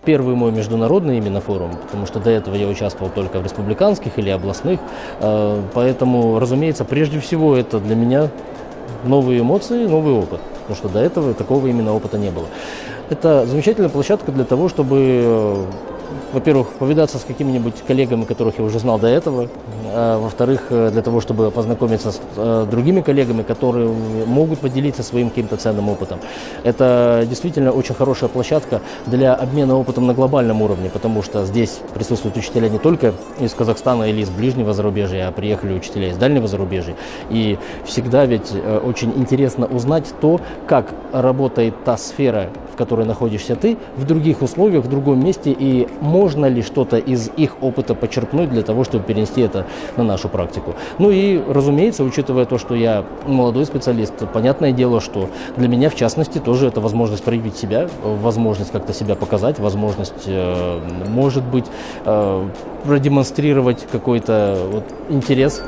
первый мой международный именно форум, потому что до этого я участвовал только в республиканских или областных. Поэтому, разумеется, прежде всего это для меня новые эмоции, новый опыт, потому что до этого такого именно опыта не было. Это замечательная площадка для того, чтобы, во-первых, повидаться с какими-нибудь коллегами, которых я уже знал до этого, а во-вторых, для того, чтобы познакомиться с другими коллегами, которые могут поделиться своим каким-то ценным опытом. Это действительно очень хорошая площадка для обмена опытом на глобальном уровне, потому что здесь присутствуют учителя не только из Казахстана или из ближнего зарубежья, а приехали учителя из дальнего зарубежья. И всегда ведь очень интересно узнать то, как работает та сфера, в которой находишься ты, в других условиях, в другом месте, и можно ли что-то из их опыта почерпнуть для того, чтобы перенести это на нашу практику. Ну и, разумеется, учитывая то, что я молодой специалист, понятное дело, что для меня, в частности, тоже это возможность проявить себя, возможность как-то себя показать, возможность, может быть, продемонстрировать какой-то интерес.